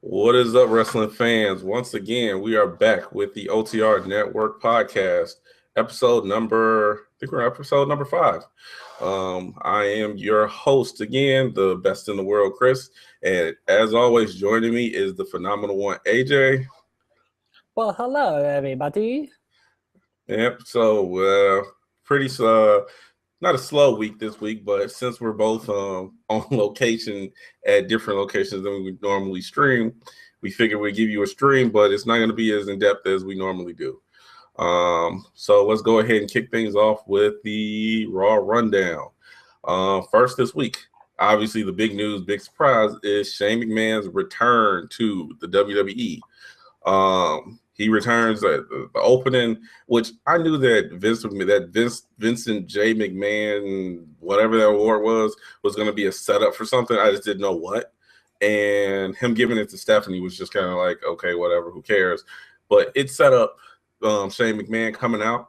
What is up, wrestling fans? Once again, we are back with the OTR Network podcast, I think we're episode number 5. I am your host again, the best in the world, Chris. And as always, joining me is the phenomenal one, AJ. Well, hello, everybody. Yep. Pretty not a slow week this week, but since we're both on location at different locations than we normally stream, we figured we'd give you a stream, but it's not going to be as in depth as we normally do. So let's go ahead and kick things off with the Raw rundown. First this week, obviously the big news, big surprise is Shane McMahon's return to the WWE. He returns at the opening, which I knew that Vincent J. McMahon, whatever that award was going to be a setup for something. I just didn't know what. And him giving it to Stephanie was just kind of like, okay, whatever, who cares? But it set up Shane McMahon coming out.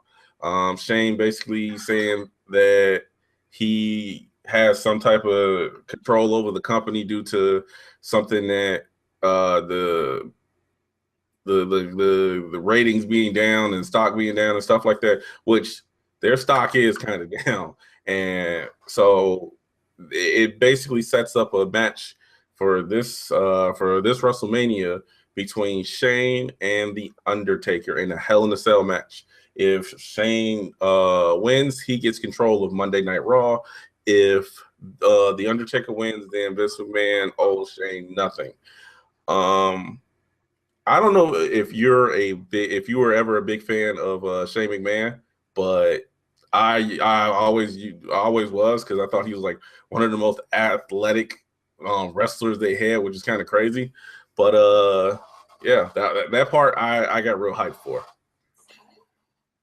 Shane basically saying that he has some type of control over the company due to something that the ratings being down and stock being down and stuff like that, which their stock is kind of down. And so it basically sets up a match for this Wrestlemania between Shane and The Undertaker in a Hell in a Cell match. If Shane wins, he gets control of Monday Night Raw. If The Undertaker wins, then Vince McMahon owes Shane nothing. I don't know if you were ever a big fan of Shane McMahon, but I always was, because I thought he was like one of the most athletic wrestlers they had, which is kind of crazy. But yeah, that part I got real hyped for.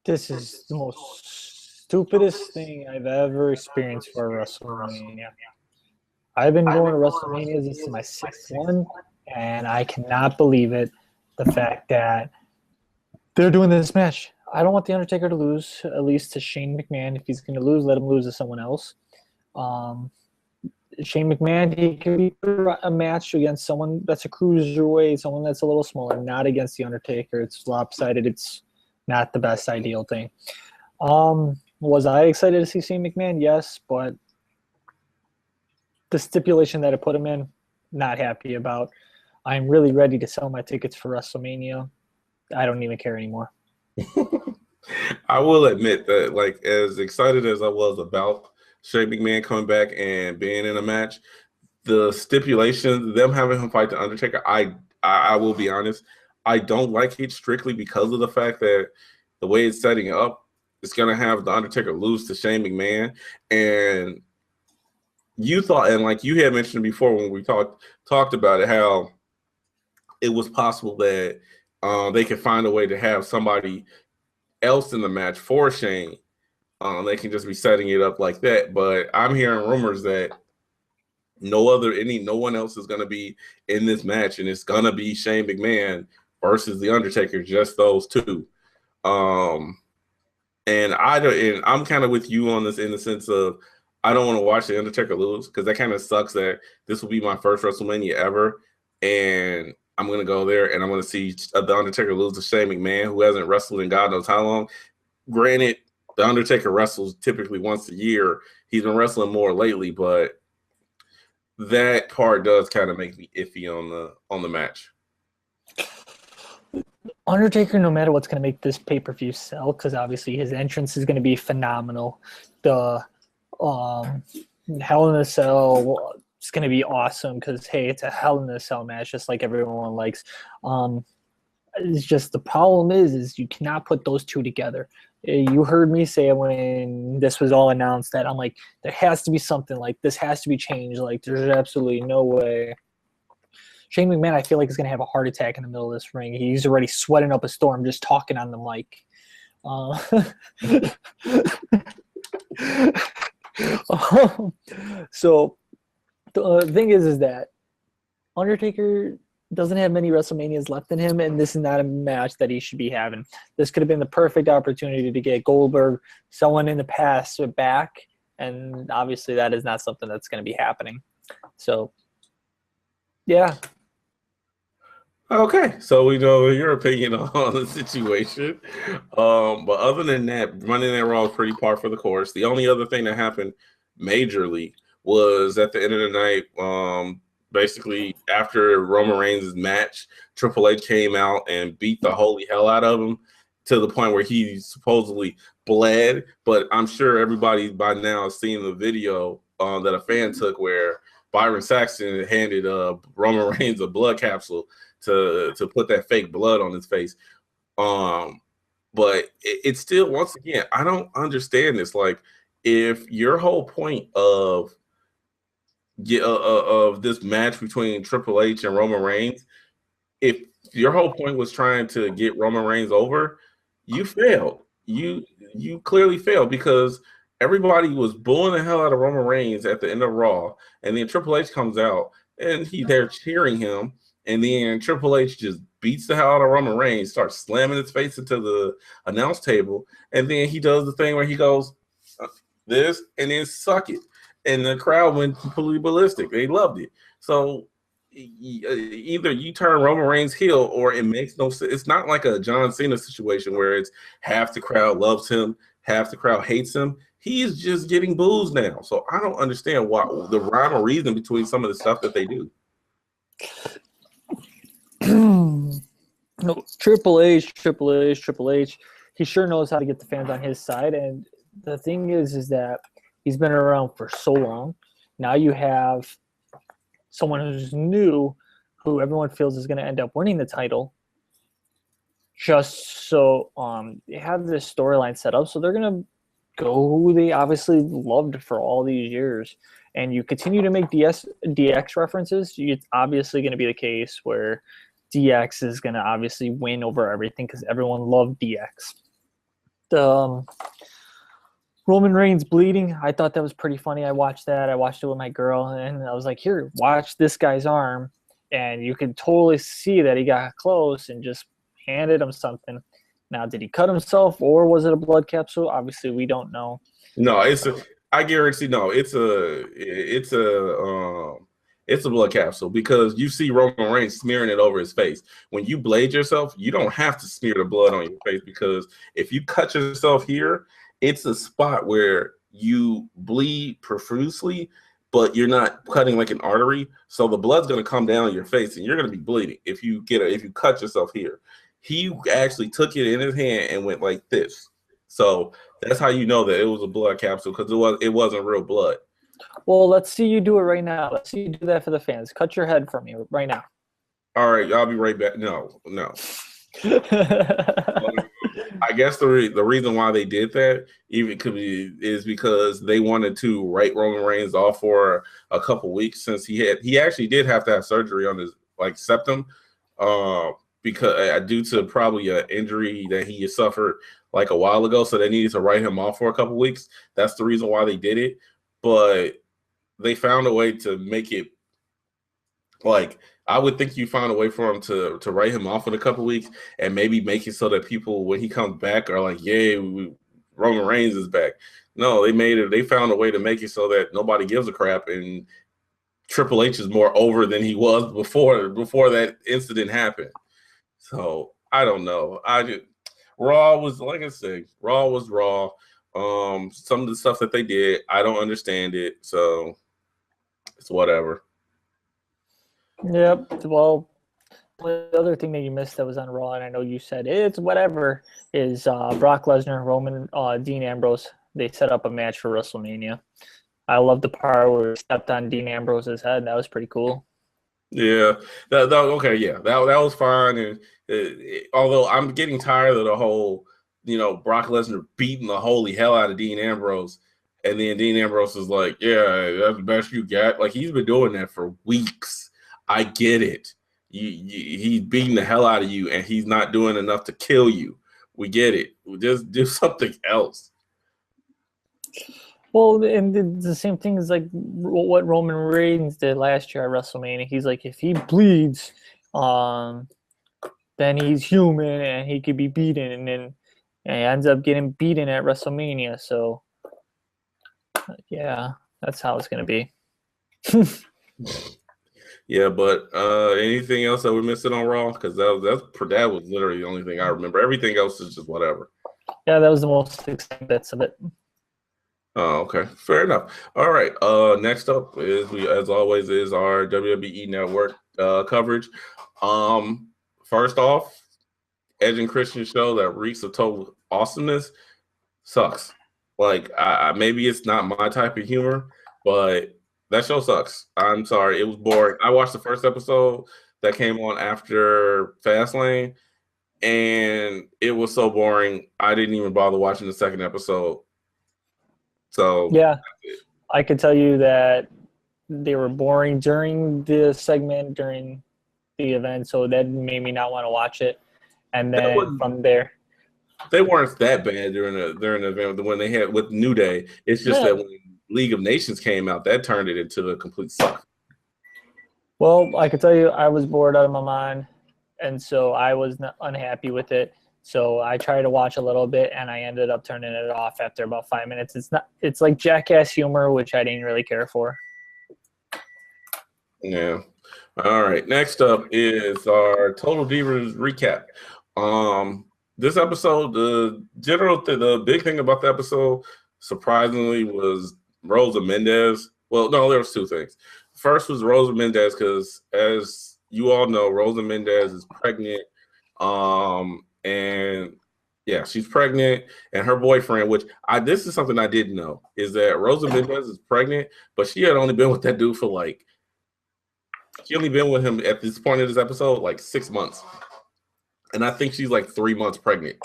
This is the most stupidest thing I've ever experienced for WrestleMania. I've been going to WrestleMania. This is my 6th one, and I cannot believe it. The fact that they're doing this match. I don't want The Undertaker to lose, at least to Shane McMahon. If he's going to lose, let him lose to someone else. Shane McMahon, he can be a match against someone that's a cruiserweight, someone that's a little smaller, not against The Undertaker. It's lopsided. It's not the best ideal thing. Was I excited to see Shane McMahon? Yes, but the stipulation that it put him in, not happy about. I'm really ready to sell my tickets for WrestleMania. I don't even care anymore. I will admit that, like, as excited as I was about Shane McMahon coming back and being in a match, the stipulation, them having him fight The Undertaker, I will be honest, I don't like it strictly because of the fact that the way it's setting up, it's going to have The Undertaker lose to Shane McMahon. And you thought, and like you had mentioned before when we talked about it, how it was possible that they could find a way to have somebody else in the match for Shane. They can just be setting it up like that. But I'm hearing rumors that no one else is going to be in this match, and it's going to be Shane McMahon versus The Undertaker, just those two. And I'm kind of with you on this in the sense of I don't want to watch The Undertaker lose, because that kind of sucks that this will be my first WrestleMania ever, and I'm going to go there and I'm going to see The Undertaker lose to Shane McMahon, who hasn't wrestled in God knows how long. Granted, The Undertaker wrestles typically once a year. He's been wrestling more lately, but that part does kind of make me iffy on the match. Undertaker, no matter what's going to make this pay-per-view sell, because obviously his entrance is going to be phenomenal. The Hell in a Cell, it's going to be awesome because, hey, it's a Hell in a Cell match, just like everyone likes. It's just the problem is you cannot put those two together. You heard me say when this was all announced that I'm like, there has to be something, like this has to be changed. Like there's absolutely no way. Shane McMahon, I feel like, is going to have a heart attack in the middle of this ring. He's already sweating up a storm just talking on the mic. So the thing is that Undertaker doesn't have many WrestleManias left in him, and this is not a match that he should be having. This could have been the perfect opportunity to get Goldberg, someone in the past, back, and obviously that is not something that's going to be happening. So, yeah. Okay, so we know your opinion on the situation. But other than that, Monday Night Raw was pretty par for the course. The only other thing that happened majorly was at the end of the night, basically after Roman Reigns' match, Triple H came out and beat the holy hell out of him to the point where he supposedly bled. But I'm sure everybody by now has seen the video that a fan took where Byron Saxton handed Roman Reigns a blood capsule to put that fake blood on his face. But it's still, once again, I don't understand this. Like, if your whole point of this match between Triple H and Roman Reigns, if your whole point was trying to get Roman Reigns over, you failed. You clearly failed because everybody was booing the hell out of Roman Reigns at the end of Raw, and then Triple H comes out and they're cheering him, and then Triple H just beats the hell out of Roman Reigns, starts slamming his face into the announce table, and then he does the thing where he goes this and then suck it, and the crowd went completely ballistic. They loved it. So either you turn Roman Reigns heel or it makes no sense. It's not like a John Cena situation where it's half the crowd loves him, half the crowd hates him. He's just getting booze now. So I don't understand why the rhyme or reason between some of the stuff that they do. No, Triple H. He sure knows how to get the fans on his side. And the thing is that he's been around for so long. Now you have someone who's new, who everyone feels is going to end up winning the title. Just so they have this storyline set up, so they're going to go who they obviously loved for all these years. And you continue to make DX references, it's obviously going to be the case where DX is going to obviously win over everything because everyone loved DX. The Roman Reigns bleeding, I thought that was pretty funny. I watched that. I watched it with my girl, and I was like, here, watch this guy's arm. And you could totally see that he got close and just handed him something. Now, did he cut himself or was it a blood capsule? Obviously, we don't know. No, I guarantee no, it's a blood capsule because you see Roman Reigns smearing it over his face. When you blade yourself, you don't have to smear the blood on your face because if you cut yourself here, it's a spot where you bleed profusely, but you're not cutting like an artery. So the blood's going to come down your face and you're going to be bleeding if you cut yourself here. He actually took it in his hand and went like this. So that's how you know that it was a blood capsule because it wasn't real blood. Well, let's see you do it right now. Let's see you do that for the fans. Cut your head for me right now. All right, I'll be right back. No. I guess the reason why they did that is because they wanted to write Roman Reigns off for a couple weeks since he actually did have to have surgery on his septum because due to probably an injury that he suffered like a while ago, so they needed to write him off for a couple weeks. That's the reason why they did it, but they found a way to make it I would think you found a way for him to write him off in a couple weeks and maybe make it so that people, when he comes back, are like, "Yay, Roman Reigns is back." No, they found a way to make it so that nobody gives a crap, and Triple H is more over than he was before that incident happened. So I don't know. Raw was, like I said, Raw was Raw. Some of the stuff that they did, I don't understand it. So it's whatever. Yep. Well, the other thing that you missed that was on Raw, and I know you said it's whatever, is Brock Lesnar, Roman, Dean Ambrose. They set up a match for WrestleMania. I love the part where he stepped on Dean Ambrose's head. That was pretty cool. Yeah. Okay. Yeah. That was fine. And although I'm getting tired of the whole, Brock Lesnar beating the holy hell out of Dean Ambrose, and then Dean Ambrose is like, "Yeah, that's the best you got." Like he's been doing that for weeks. I get it. He's beating the hell out of you, and he's not doing enough to kill you. We get it. Just do something else. Well, and the same thing is like what Roman Reigns did last year at WrestleMania. He's like, if he bleeds, then he's human and he could be beaten, and then he ends up getting beaten at WrestleMania. So, yeah, that's how it's going to be. Yeah, but anything else that we're missing on Raw? Because that was literally the only thing I remember. Everything else is just whatever. Yeah, that was the most exciting bits of it. Oh, okay. Fair enough. All right. Next up is as always, is our WWE Network coverage. First off, Edge and Christian show that reeks of total awesomeness sucks. Like, maybe it's not my type of humor, but that show sucks. I'm sorry. It was boring. I watched the first episode that came on after Fastlane, and it was so boring. I didn't even bother watching the second episode. So yeah, I could tell you that they were boring during the segment, during the event, so that made me not want to watch it. And then from there, they weren't that bad during the event when they had with New Day. It's just that when League of Nations came out, that turned it into a complete suck. Well, I could tell you I was bored out of my mind, and so I was unhappy with it. So I tried to watch a little bit, and I ended up turning it off after about 5 minutes. It's like jackass humor, which I didn't really care for. Yeah. All right. Next up is our Total Divas recap. This episode, the big thing about the episode, surprisingly, was Rosa Mendez. Well, no, there was two things. First was Rosa Mendez because, as you all know, Rosa Mendez is pregnant. And yeah, she's pregnant, and her boyfriend, this is something I didn't know, is that Rosa Mendez is pregnant, but she had only been with that dude for she only been with him at this point of this episode like 6 months. And I think she's like 3 months pregnant.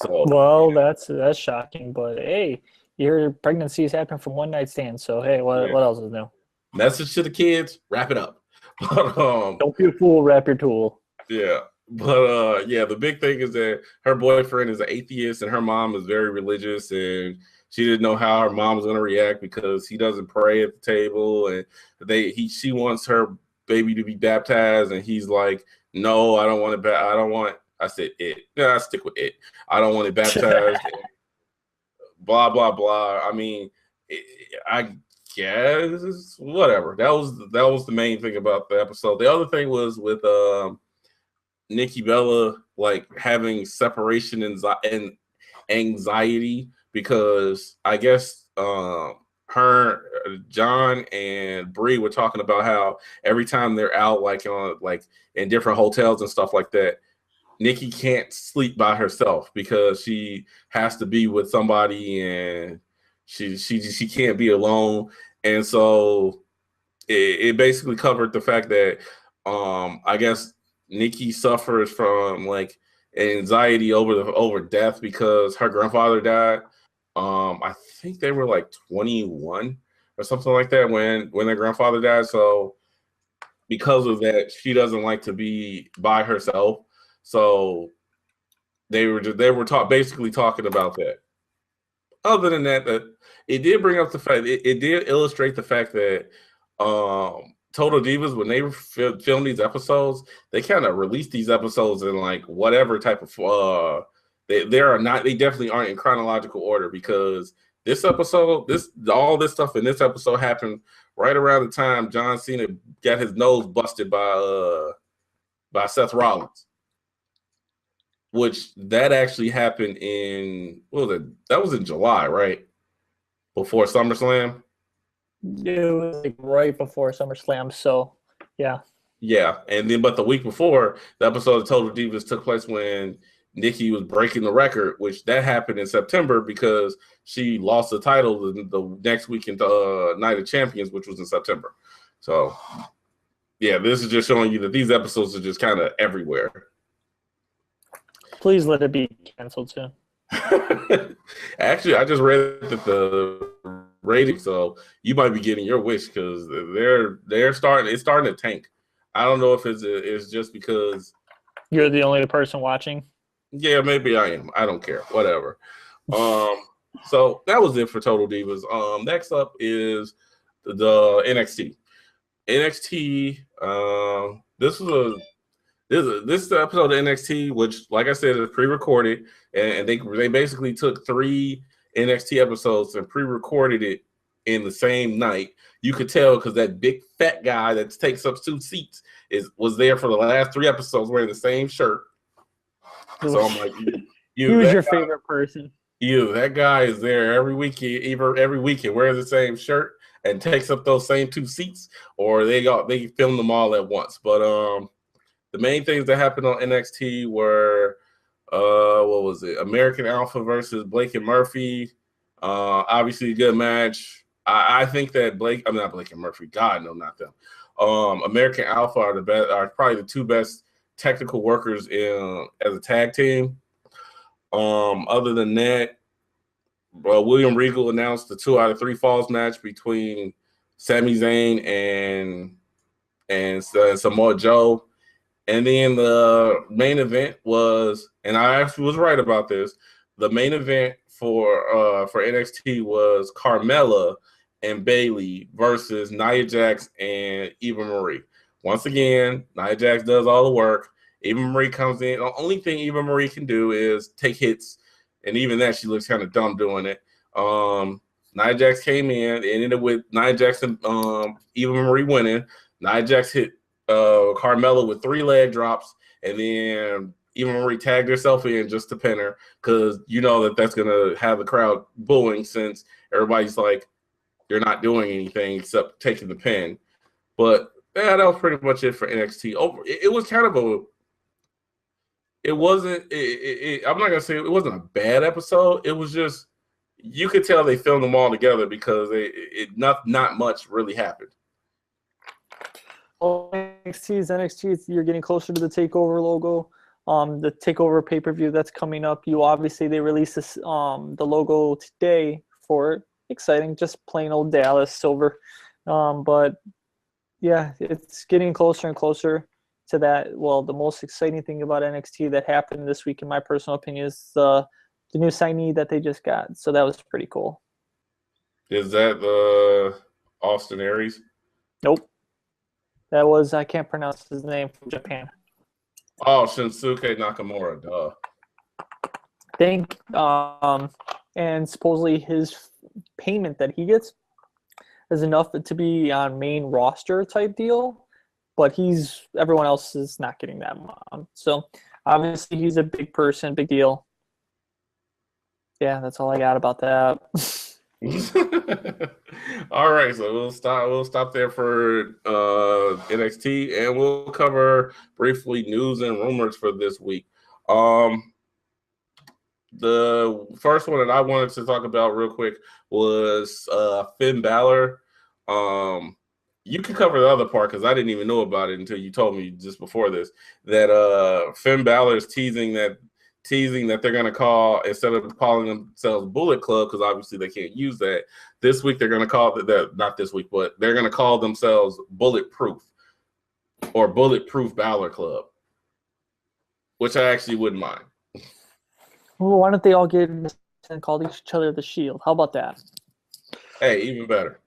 So well, that's shocking, but hey, your pregnancies happen from one night stand. So hey, what else is new? Message to the kids, wrap it up. But don't be a fool, wrap your tool. Yeah. But the big thing is that her boyfriend is an atheist and her mom is very religious, and she didn't know how her mom was going to react because he doesn't pray at the table, and she wants her baby to be baptized, and he's like, no, I don't want to. I said it. Yeah, I stick with it. I don't want it baptized. Blah blah blah. I mean, I guess whatever. That was the main thing about the episode. The other thing was with Nikki Bella like having separation and anxiety because I guess her, John, and Bree were talking about how every time they're out in different hotels and stuff like that, Nikki can't sleep by herself because she has to be with somebody and she can't be alone. And so it basically covered the fact that I guess Nikki suffers from like anxiety over death because her grandfather died. I think they were like 21 or something like that when their grandfather died. So because of that, she doesn't like to be by herself. So they were basically talking about that. Other than that, it did bring up the fact it did illustrate the fact that Total Divas, when they film these episodes, they kind of release these episodes in like whatever type of they definitely aren't in chronological order because this episode, all this stuff in this episode happened right around the time John Cena got his nose busted by Seth Rollins. Which that actually happened in that was in July, right? Before SummerSlam. It was like right before SummerSlam, so yeah. Yeah, and then but the week before, the episode of Total Divas took place when Nikki was breaking the record, which that happened in September because she lost the title the next weekend Night of Champions, which was in September. So yeah, this is just showing you that these episodes are just kind of everywhere. Please let it be canceled soon. Actually, I just read that the rating, so you might be getting your wish because it's starting to tank. I don't know if it's just because you're the only person watching. Yeah, maybe I am. I don't care. Whatever. So that was it for Total Divas. Next up is the NXT. This is the episode of NXT, which, like I said, is pre-recorded, and they basically took 3 NXT episodes and pre-recorded it in the same night. You could tell because that big fat guy that takes up 2 seats was there for the last 3 episodes wearing the same shirt. So I'm like, he was your favorite person. That guy is there every weekend, every weekend, wears the same shirt and takes up those same 2 seats, or they film them all at once. But the main things that happened on NXT were what was it? American Alpha versus Blake and Murphy. Obviously a good match. I think that not Blake and Murphy. God, no, not them. American Alpha are probably the 2 best technical workers as a tag team. Other than that, William Regal announced the 2 out of 3 falls match between Sami Zayn and Samoa Joe. And then the main event was, and I actually was right about this, the main event for NXT was Carmella and Bayley versus Nia Jax and Eva Marie. Once again, Nia Jax does all the work. Eva Marie comes in. The only thing Eva Marie can do is take hits, and even that, she looks kind of dumb doing it. Nia Jax came in, and ended with Nia Jax and Eva Marie winning. Nia Jax hit Carmella with 3 leg drops, and then Eva Marie tagged herself in just to pin her, because you know that's going to have the crowd booing, since everybody's like, you're not doing anything except taking the pin. But yeah, that was pretty much it for NXT. It was kind of a, it wasn't, I'm not going to say it wasn't a bad episode. It was just, you could tell they filmed them all together because not much really happened. Well, NXT, you're getting closer to the TakeOver logo. The TakeOver pay-per-view that's coming up. They released this the logo today for it. Exciting, just plain old Dallas silver. But yeah, it's getting closer and closer to that. Well, the most exciting thing about NXT that happened this week, in my personal opinion, is the new signee that they just got. So that was pretty cool. Is that the Austin Aries? Nope. That was, I can't pronounce his name, from Japan. Oh, Shinsuke Nakamura, duh. And supposedly his payment that he gets is enough to be on main roster type deal, but everyone else is not getting that amount. So obviously he's a big person, big deal. Yeah, that's all I got about that. All right, so we'll stop there for NXT, and we'll cover briefly news and rumors for this week. The first one that I wanted to talk about real quick was Finn Balor. You can cover the other part because I didn't even know about it until you told me just before this, that Finn Balor is teasing that they're going to call, instead of calling themselves Bullet Club, because obviously they can't use that, this week they're going to call not this week, but they're going to call themselves Bulletproof, or Bulletproof Balor Club, which I actually wouldn't mind. Well, why don't they all get and call each other the Shield? How about that? Hey, even better.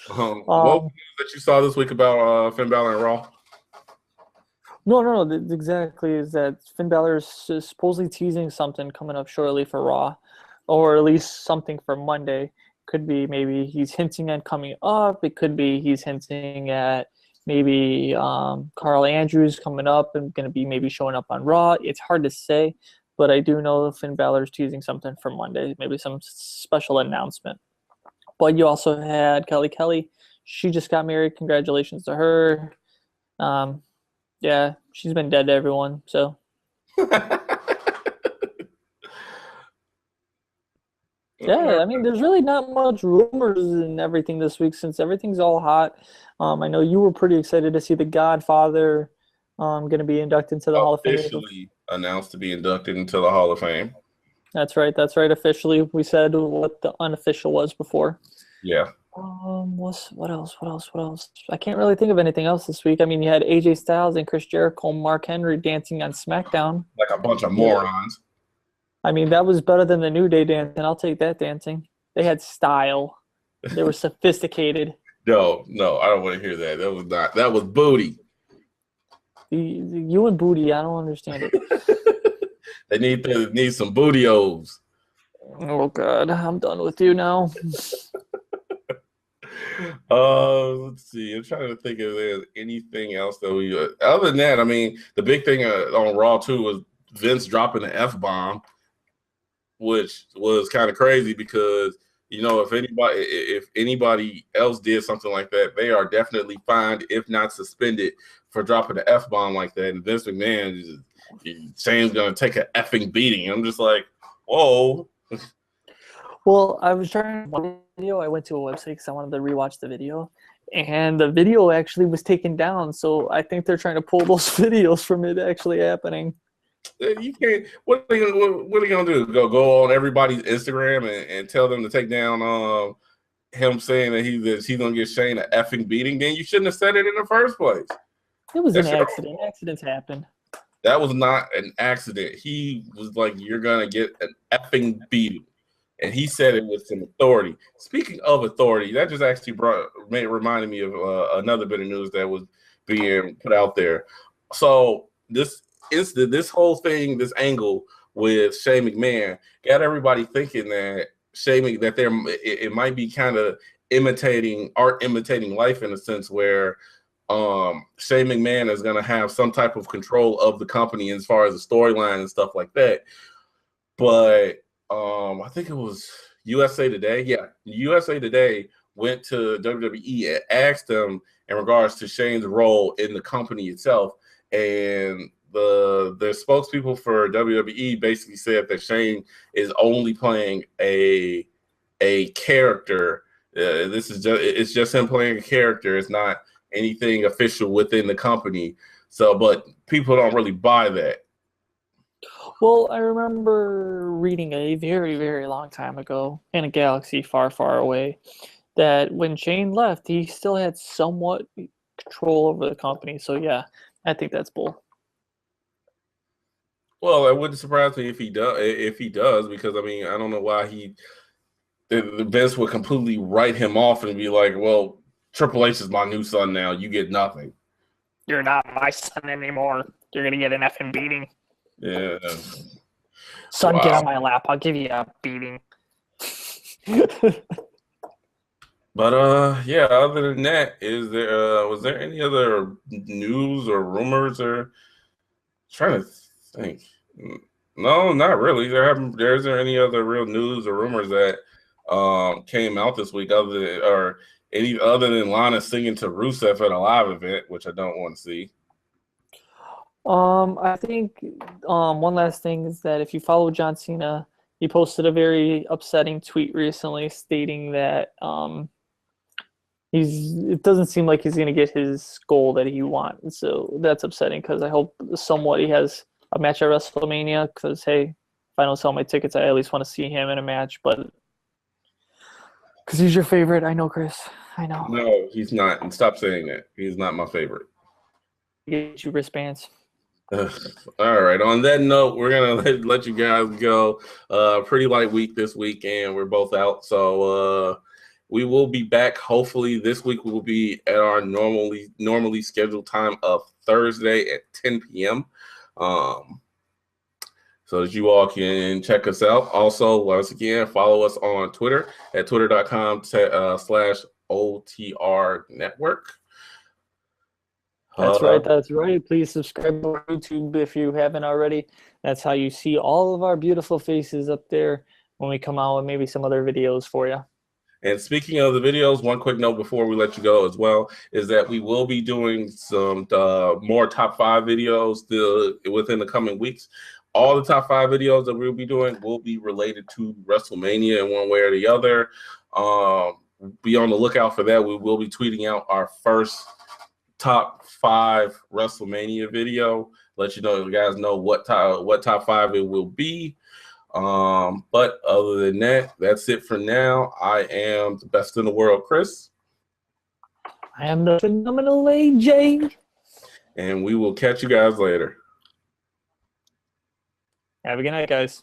What was the news that you saw this week about Finn Balor and Raw? No. Exactly, is that Finn Balor is supposedly teasing something coming up shortly for Raw, or at least something for Monday. Could be maybe he's hinting at coming up. It could be he's hinting at maybe Carl Andrews coming up and going to be maybe showing up on Raw. It's hard to say, but I do know Finn Balor is teasing something for Monday, maybe some special announcement. But you also had Kelly. She just got married. Congratulations to her. Yeah, she's been dead to everyone, so. Yeah, I mean, there's really not much rumors and everything this week since everything's all hot. I know you were pretty excited to see The Godfather going to be inducted into the Hall of Fame. Officially announced to be inducted into the Hall of Fame. That's right. Officially, we said what the unofficial was before. Yeah. What else? I can't really think of anything else this week. I mean, you had AJ Styles and Chris Jericho and Mark Henry dancing on SmackDown. Like a bunch of morons. I mean, that was better than the New Day dancing. I'll take that dancing. They had style. They were sophisticated. No, I don't want to hear that. That was booty. You and booty, I don't understand it. They need some bootios. Oh God, I'm done with you now. Let's see. I'm trying to think if there's anything else that we. Other than that, I mean, the big thing on Raw too was Vince dropping the F-bomb, which was kind of crazy because if anybody else did something like that, they are definitely fined, if not suspended, for dropping the F-bomb like that. And Vince McMahon saying he's gonna take an effing beating. I'm just like, whoa. Well, I was trying to watch a video. I went to a website because I wanted to rewatch the video, and the video actually was taken down. So I think they're trying to pull those videos from it actually happening. You can't. What are they gonna do? Go on everybody's Instagram and tell them to take down him saying that he's gonna get Shane an effing beating? Then you shouldn't have said it in the first place. It was an accident. Accidents happen. That was not an accident. He was like, "You're gonna get an effing beating," and he said it with some authority. Speaking of authority, that just actually reminded me of another bit of news that was being put out there. So this whole thing, this angle with Shane McMahon, got everybody thinking that it might be kind of imitating life in a sense where Shane McMahon is going to have some type of control of the company as far as the storyline and stuff like that. But I think it was USA Today. Yeah, USA Today went to WWE and asked them in regards to Shane's role in the company itself, and the spokespeople for WWE basically said that Shane is only playing a character. It's just him playing a character. It's not anything official within the company. So, but people don't really buy that. Well, I remember reading a very, very long time ago in a galaxy far, far away that when Shane left, he still had somewhat control over the company. So yeah, I think that's bull. Well, it wouldn't surprise me if he does, because I mean, I don't know why the Vince would completely write him off and be like, "Well, Triple H is my new son now. You get nothing." You're not my son anymore. You're gonna get an effing beating. Yeah. Son, Wow. get on my lap. I'll give you a beating. But yeah. Other than that, was there any other news or rumors or trying to think? No, not really. Is there any other real news or rumors that came out this week other than Lana singing to Rusev at a live event, which I don't want to see. I think one last thing is that if you follow John Cena, he posted a very upsetting tweet recently stating that it doesn't seem like he's going to get his goal that he wants. So that's upsetting because I hope somewhat he has a match at WrestleMania because, hey, if I don't sell my tickets, I at least want to see him in a match. But because he's your favorite, I know, Chris. I know. No, he's not. And stop saying that. He's not my favorite. Get you wristbands. All right. On that note, we're gonna let you guys go. Pretty light week this week, and we're both out. So we will be back. Hopefully, this week we will be at our normally scheduled time of Thursday at 10 p.m. So that you all can check us out. Also, once again, follow us on Twitter at twitter.com/OTR network. That's right. That's right. Please subscribe to our YouTube if you haven't already. That's how you see all of our beautiful faces up there when we come out with maybe some other videos for you. And speaking of the videos, one quick note before we let you go as well is that we will be doing some more top 5 videos within the coming weeks. All the top 5 videos that we'll be doing will be related to WrestleMania in one way or the other. Be on the lookout for that. We will be tweeting out our first top 5 WrestleMania video. Let you guys know what top 5 it will be. But other than that, that's it for now. I am the best in the world, Chris. I am the phenomenal AJ. And we will catch you guys later. Have a good night, guys.